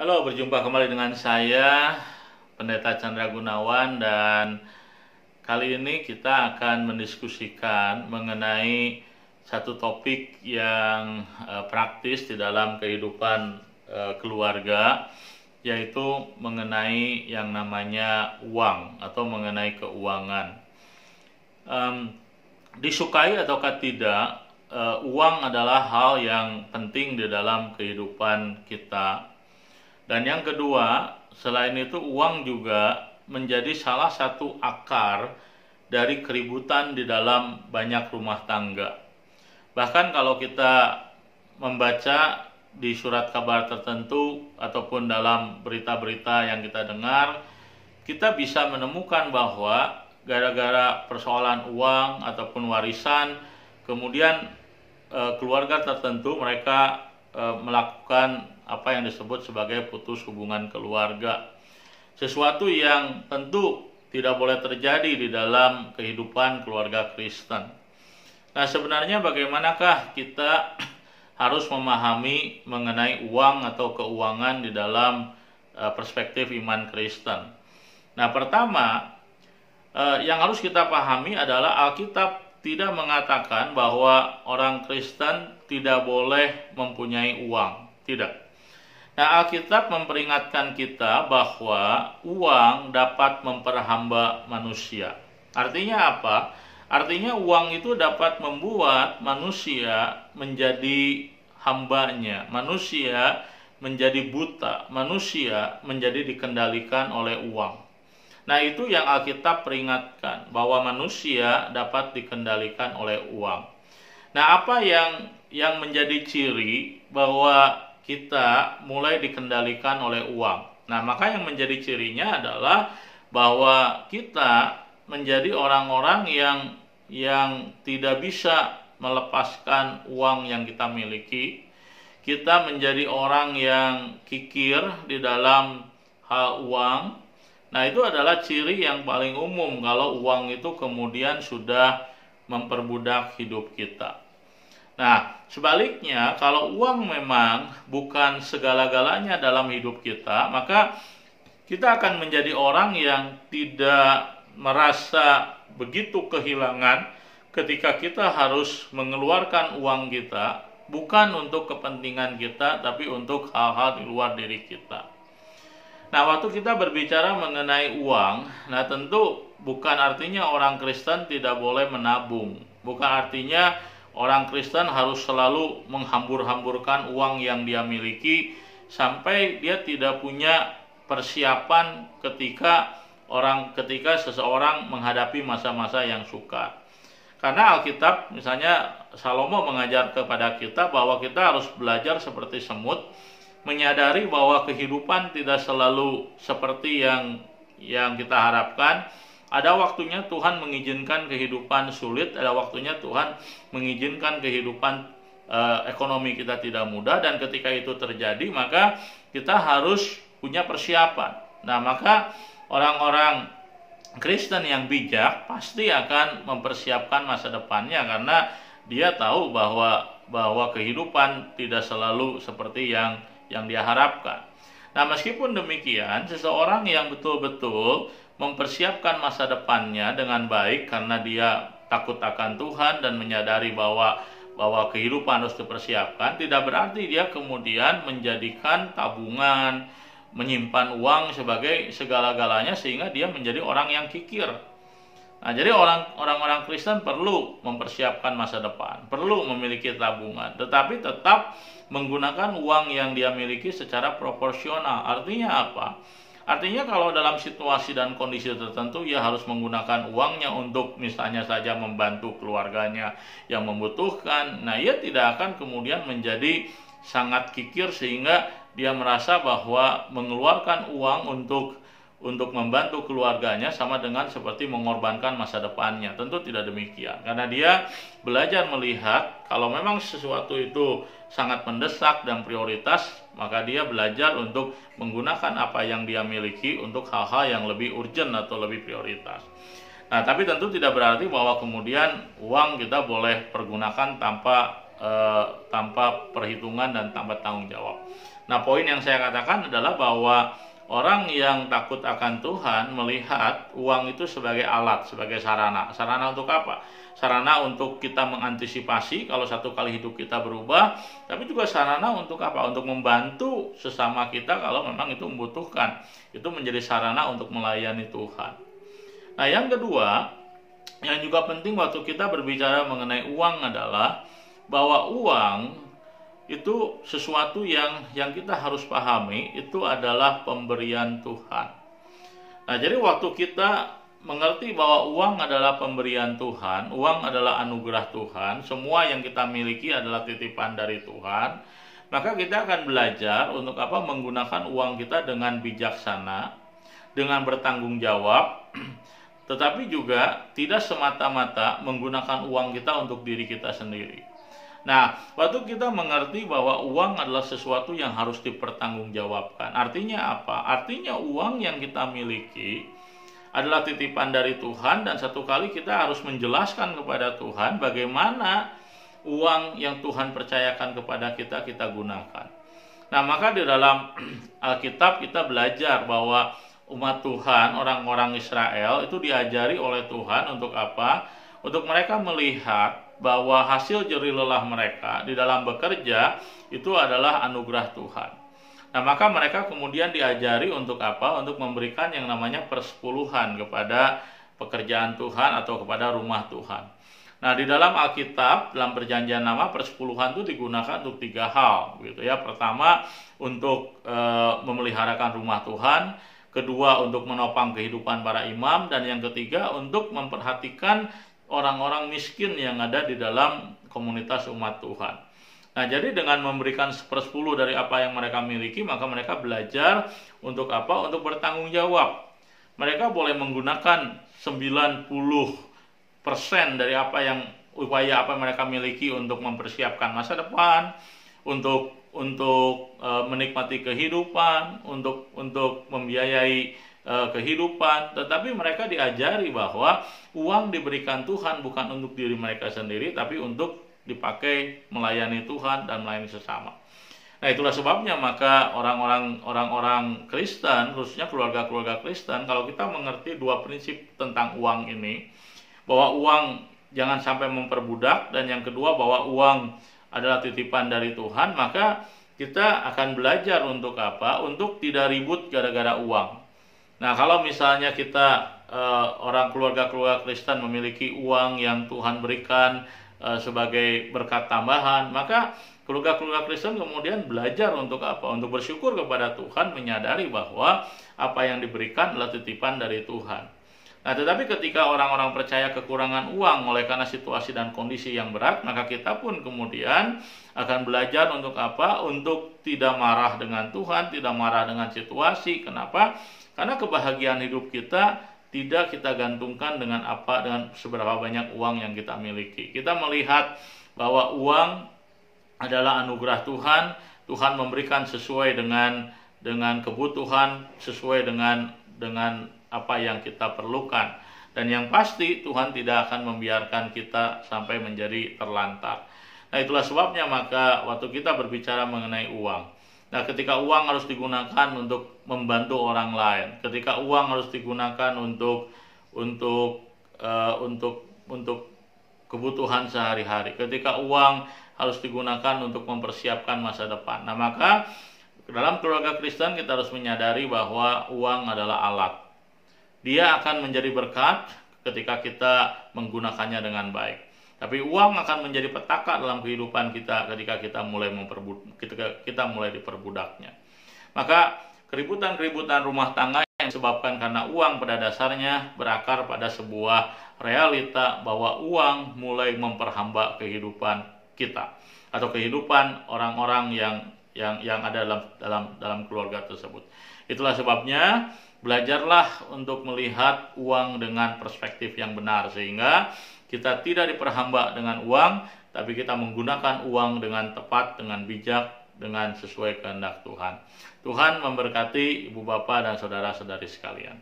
Halo, berjumpa kembali dengan saya, Pendeta Chandra Gunawan, dan kali ini kita akan mendiskusikan mengenai satu topik yang praktis di dalam kehidupan keluarga, yaitu mengenai yang namanya uang atau mengenai keuangan. Disukai ataukah tidak, uang adalah hal yang penting di dalam kehidupan kita. Dan yang kedua, selain itu uang juga menjadi salah satu akar dari keributan di dalam banyak rumah tangga. Bahkan kalau kita membaca di surat kabar tertentu ataupun dalam berita-berita yang kita dengar, kita bisa menemukan bahwa gara-gara persoalan uang ataupun warisan, kemudian keluarga tertentu mereka melakukan apa yang disebut sebagai putus hubungan keluarga. Sesuatu yang tentu tidak boleh terjadi di dalam kehidupan keluarga Kristen. Nah, sebenarnya bagaimanakah kita harus memahami mengenai uang atau keuangan di dalam perspektif iman Kristen? Nah, pertama yang harus kita pahami adalah Alkitab tidak mengatakan bahwa orang Kristen tidak boleh mempunyai uang. Tidak. Nah, Alkitab memperingatkan kita bahwa uang dapat memperhamba manusia. Artinya apa? Artinya uang itu dapat membuat manusia menjadi hambanya, manusia menjadi buta, manusia menjadi dikendalikan oleh uang. Nah, itu yang Alkitab peringatkan, bahwa manusia dapat dikendalikan oleh uang. Nah, apa yang menjadi ciri bahwa kita mulai dikendalikan oleh uang? Nah, maka yang menjadi cirinya adalah bahwa kita menjadi orang-orang yang tidak bisa melepaskan uang yang kita miliki. Kita menjadi orang yang kikir di dalam hal uang. Nah, itu adalah ciri yang paling umum kalau uang itu kemudian sudah memperbudak hidup kita. Nah, sebaliknya kalau uang memang bukan segala-galanya dalam hidup kita, maka kita akan menjadi orang yang tidak merasa begitu kehilangan ketika kita harus mengeluarkan uang kita, bukan untuk kepentingan kita, tapi untuk hal-hal di luar diri kita. Nah, waktu kita berbicara mengenai uang, nah tentu bukan artinya orang Kristen tidak boleh menabung. Bukan artinya orang Kristen harus selalu menghambur-hamburkan uang yang dia miliki sampai dia tidak punya persiapan ketika seseorang menghadapi masa-masa yang sukar. Karena Alkitab, misalnya Salomo mengajar kepada kita bahwa kita harus belajar seperti semut, menyadari bahwa kehidupan tidak selalu seperti yang kita harapkan. Ada waktunya Tuhan mengizinkan kehidupan sulit, ada waktunya Tuhan mengizinkan kehidupan ekonomi kita tidak mudah, dan ketika itu terjadi maka kita harus punya persiapan. Nah, maka orang-orang Kristen yang bijak pasti akan mempersiapkan masa depannya, karena dia tahu bahwa kehidupan tidak selalu seperti yang dia harapkan. Nah, meskipun demikian, seseorang yang betul-betul mempersiapkan masa depannya dengan baik karena dia takut akan Tuhan dan menyadari bahwa kehidupan harus dipersiapkan, tidak berarti dia kemudian menjadikan tabungan, menyimpan uang sebagai segala-galanya sehingga dia menjadi orang yang kikir. Nah, jadi orang-orang Kristen perlu mempersiapkan masa depan, perlu memiliki tabungan, tetapi tetap menggunakan uang yang dia miliki secara proporsional. Artinya apa? Artinya kalau dalam situasi dan kondisi tertentu ia harus menggunakan uangnya untuk misalnya saja membantu keluarganya yang membutuhkan. Nah, ia tidak akan kemudian menjadi sangat kikir sehingga dia merasa bahwa mengeluarkan uang untuk membantu keluarganya sama dengan seperti mengorbankan masa depannya. Tentu tidak demikian, karena dia belajar melihat kalau memang sesuatu itu sangat mendesak dan prioritas, maka dia belajar untuk menggunakan apa yang dia miliki untuk hal-hal yang lebih urgent atau lebih prioritas. Nah, tapi tentu tidak berarti bahwa kemudian uang kita boleh pergunakan tanpa tanpa perhitungan dan tanpa tanggung jawab. Nah, poin yang saya katakan adalah bahwa orang yang takut akan Tuhan melihat uang itu sebagai alat, sebagai sarana. Sarana untuk apa? Sarana untuk kita mengantisipasi kalau satu kali hidup kita berubah, tapi juga sarana untuk apa? Untuk membantu sesama kita kalau memang itu membutuhkan. Itu menjadi sarana untuk melayani Tuhan. Nah, yang kedua, yang juga penting waktu kita berbicara mengenai uang adalah bahwa uang itu sesuatu yang kita harus pahami, itu adalah pemberian Tuhan. Nah, jadi waktu kita mengerti bahwa uang adalah pemberian Tuhan, uang adalah anugerah Tuhan, semua yang kita miliki adalah titipan dari Tuhan, maka kita akan belajar untuk apa? Menggunakan uang kita dengan bijaksana, dengan bertanggung jawab, tetapi juga tidak semata-mata menggunakan uang kita untuk diri kita sendiri. Nah, waktu kita mengerti bahwa uang adalah sesuatu yang harus dipertanggungjawabkan. Artinya apa? Artinya uang yang kita miliki adalah titipan dari Tuhan, dan satu kali kita harus menjelaskan kepada Tuhan bagaimana uang yang Tuhan percayakan kepada kita gunakan. Nah, maka di dalam Alkitab kita belajar bahwa umat Tuhan, orang-orang Israel itu diajari oleh Tuhan untuk apa? Untuk mereka melihat bahwa hasil jerih lelah mereka di dalam bekerja itu adalah anugerah Tuhan. Nah, maka mereka kemudian diajari untuk apa? Untuk memberikan yang namanya persepuluhan kepada pekerjaan Tuhan atau kepada rumah Tuhan. Nah, di dalam Alkitab, dalam Perjanjian Lama, persepuluhan itu digunakan untuk 3 hal, gitu ya. Pertama, untuk memeliharakan rumah Tuhan. Kedua, untuk menopang kehidupan para imam. Dan yang ketiga, untuk memperhatikan orang-orang miskin yang ada di dalam komunitas umat Tuhan. Nah, jadi dengan memberikan 1/10 dari apa yang mereka miliki, maka mereka belajar untuk apa? Untuk bertanggung jawab. Mereka boleh menggunakan 90% dari apa yang upaya apa yang mereka miliki untuk mempersiapkan masa depan, untuk menikmati kehidupan, untuk membiayai kehidupan, tetapi mereka diajari bahwa uang diberikan Tuhan bukan untuk diri mereka sendiri, tapi untuk dipakai melayani Tuhan dan melayani sesama. Nah, itulah sebabnya maka orang-orang Kristen, khususnya keluarga-keluarga Kristen, kalau kita mengerti 2 prinsip tentang uang ini, bahwa uang jangan sampai memperbudak, dan yang kedua bahwa uang adalah titipan dari Tuhan, maka kita akan belajar untuk apa? Untuk tidak ribut gara-gara uang. Nah, kalau misalnya kita orang keluarga-keluarga Kristen memiliki uang yang Tuhan berikan sebagai berkat tambahan, maka keluarga-keluarga Kristen kemudian belajar untuk apa? Untuk bersyukur kepada Tuhan, menyadari bahwa apa yang diberikan adalah titipan dari Tuhan. Nah, tetapi ketika orang-orang percaya kekurangan uang oleh karena situasi dan kondisi yang berat, maka kita pun kemudian akan belajar untuk apa? Untuk tidak marah dengan Tuhan, tidak marah dengan situasi. Kenapa? Karena kebahagiaan hidup kita tidak kita gantungkan dengan seberapa banyak uang yang kita miliki. Kita melihat bahwa uang adalah anugerah Tuhan. Tuhan memberikan sesuai dengan kebutuhan, sesuai dengan apa yang kita perlukan. Dan yang pasti Tuhan tidak akan membiarkan kita sampai menjadi terlantar. Nah, itulah sebabnya maka waktu kita berbicara mengenai uang, nah, ketika uang harus digunakan untuk membantu orang lain, ketika uang harus digunakan untuk kebutuhan sehari-hari, ketika uang harus digunakan untuk mempersiapkan masa depan. Nah, maka dalam keluarga Kristen kita harus menyadari bahwa uang adalah alat. Dia akan menjadi berkat ketika kita menggunakannya dengan baik. Tapi uang akan menjadi petaka dalam kehidupan kita ketika kita mulai diperbudaknya. Maka keributan-keributan rumah tangga yang disebabkan karena uang pada dasarnya berakar pada sebuah realita bahwa uang mulai memperhamba kehidupan kita atau kehidupan orang-orang yang ada dalam keluarga tersebut. Itulah sebabnya belajarlah untuk melihat uang dengan perspektif yang benar, sehingga kita tidak diperhamba dengan uang, tapi kita menggunakan uang dengan tepat, dengan bijak, dengan sesuai kehendak Tuhan. Tuhan memberkati ibu bapak dan saudara-saudari sekalian.